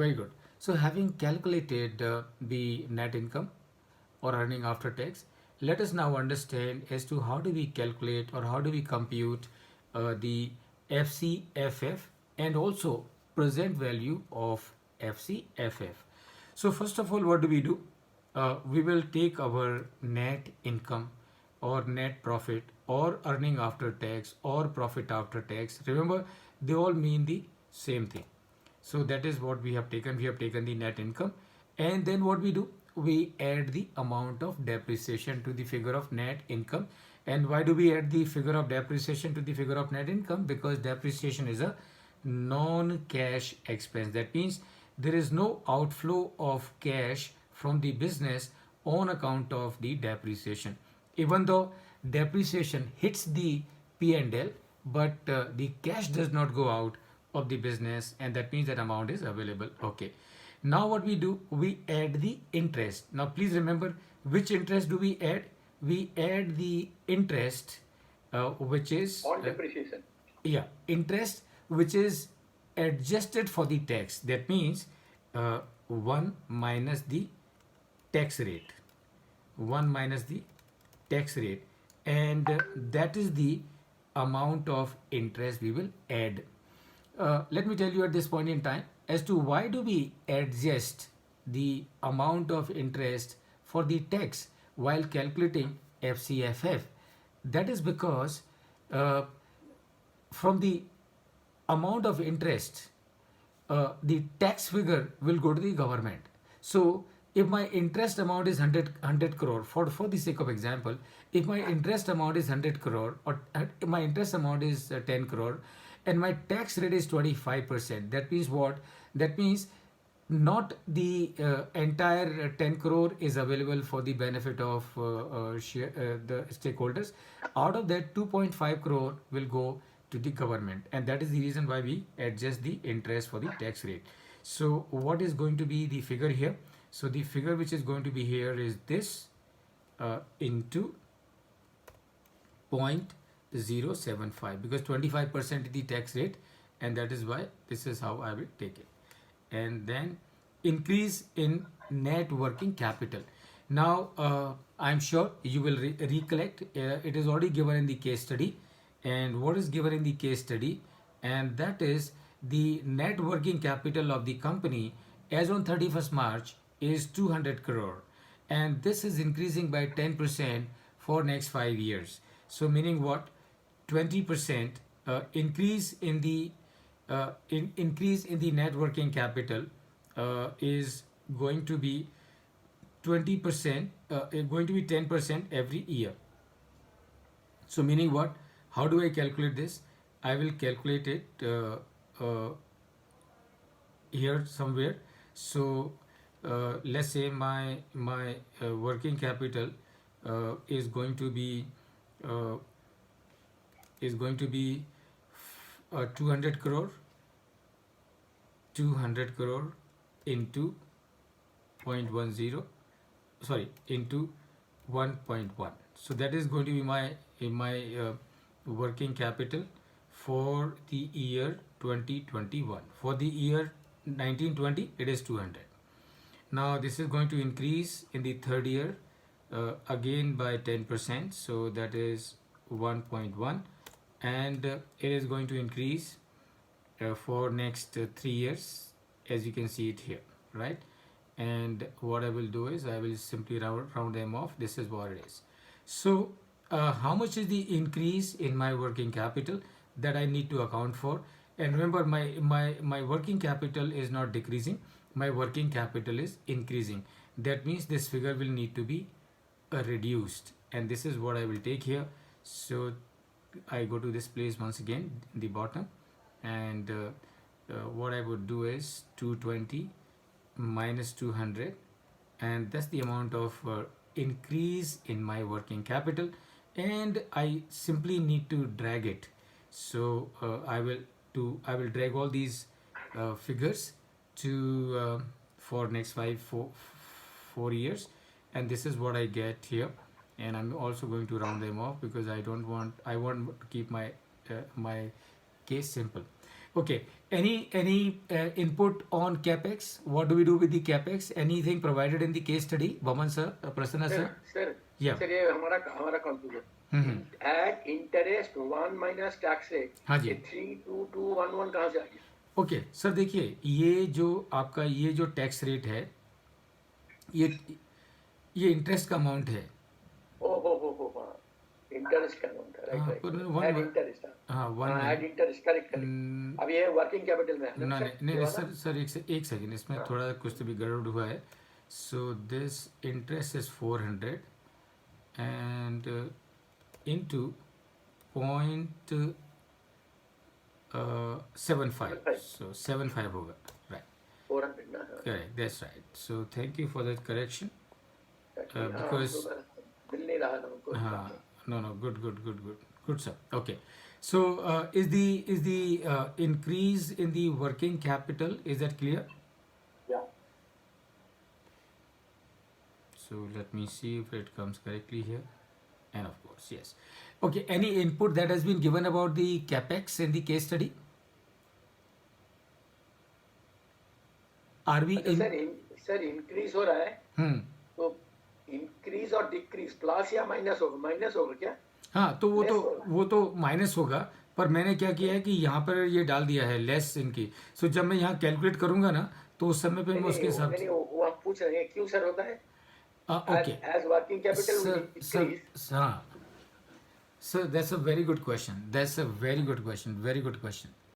Very good. So having calculated the net income or earning after tax, let us now understand as to how do we calculate or how do we compute the FCFF and also present value of FCFF. So first of all, what do? We will take our net income or net profit or earning after tax or profit after tax. Remember, they all mean the same thing. So that is what we have taken. We have taken the net income, and then what we do? We add the amount of depreciation to the figure of net income. And why do we add the figure of depreciation to the figure of net income? Because depreciation is a non-cash expense. That means there is no outflow of cash from the business on account of the depreciation. Even though depreciation hits the P&L, but the cash does not go out of the business, and that means that amount is available. Okay. Now what we do? We add the interest. Now please remember, which interest do we add? We add the interest which is On depreciation. yeah, interest which is adjusted for the tax. That means 1 minus the tax rate. 1 minus the tax rate, and that is the amount of interest we will add. Let me tell you at this point in time as to why do we adjust the amount of interest for the tax while calculating FCFF. That is because uh, from the amount of interest, the tax figure will go to the government. So if my interest amount is 100 crore, for the sake of example, if my interest amount is 100 crore or my interest amount is 10 crore and my tax rate is 25%, that means what? That means not the entire 10 crore is available for the benefit of the stakeholders. Out of that, 2.5 crore will go to the government, and that is the reason why we adjust the interest for the tax rate. So what is going to be the figure here? So the figure which is going to be here is this into 0.075, because 25% is the tax rate, and that is why this is how I will take it. And then increase in net working capital. Now I'm sure you will recollect, it is already given in the case study. And what is given in the case study? And that is the net working capital of the company as on 31st March is 200 crore, and this is increasing by 10% for next 5 years. So meaning what? 20% increase in the increase in the net working capital is going to be 20%, going to be 10% every year. So meaning what? How do I calculate this? I will calculate it here somewhere. So let's say my working capital is going to be uh, 200 crore. 200 crore into 0.10, sorry, into 1.1. So that is going to be my working capital for the year 2021. For the year 1920, it is 200. Now this is going to increase in the third year again by 10%, so that is 1.1, and it is going to increase for next 3 years, as you can see it here, right? And what I will do is I will simply round them off. This is what it is. So how much is the increase in my working capital that I need to account for? And remember, my working capital is not decreasing, my working capital is increasing. That means this figure will need to be reduced, and this is what I will take here. So I go to this place once again in the bottom, and what I would do is 220 minus 200, and that's the amount of increase in my working capital, and I simply need to drag it. So I will drag all these figures to for next 4 years, and this is what I get here. And I'm also going to round them off because I want to keep my case simple. Okay. Any input on capex? What do we do with the capex? Anything provided in the case study? Vaman sir, Prasanna sir. Sir Yeah. Sir ये हमारा confusion हम्म. At interest 1 minus tax rate हाँ जी. ये 32211 कहाँ से आ गया? Okay sir, देखिए ये जो आपका ये जो टैक्स रेट है, ये ये इंटरेस्ट का अमाउंट है. ओ हो इंटरेस्ट का अमाउंट है, हाँ, राइट पर राइट वन ऐड इंटरेस्ट हाँ वन हाँ add minute. Interest correct correct अब ये वर्किंग कैपिटल में है ना ना नहीं सर नहीं ये नहीं, वाला सर एक सेकेंड, इसमें हाँ थोड़ा कुछ तो भी गड़बड़ हुआ है. So this interest is 400 and into point 75, सो 75 होगा. राइट. 400 ना हाँ correct, that's right. So thank you for that correction. हाँ बिकॉज हमको मिल नहीं रहा था हमको इस बात में no, good sir. Okay. So is the increase in the working capital, is that clear? या So let me see if it comes correctly here. And of course, yes. Okay, any input that has been given about the capex in the case study? Are we अच्छा in? Sir increase हो रहा है Hmm. तो increase और decrease plus या minus होगा क्या? हाँ, तो लेस होगा वो तो माइनस होगा. पर मैंने क्या किया है कि यहाँ पर ये डाल दिया है लेस इनकी. सो जब मैं यहाँ कैलकुलेट करूंगा ना, तो उस समय पे नहीं मैं उसके नहीं हिसाब नहीं से. वो हम पूछ रहे हैं क्यों सर होता है okay as working capital will sir increase हाँ sir, that's a very good question. Very good question.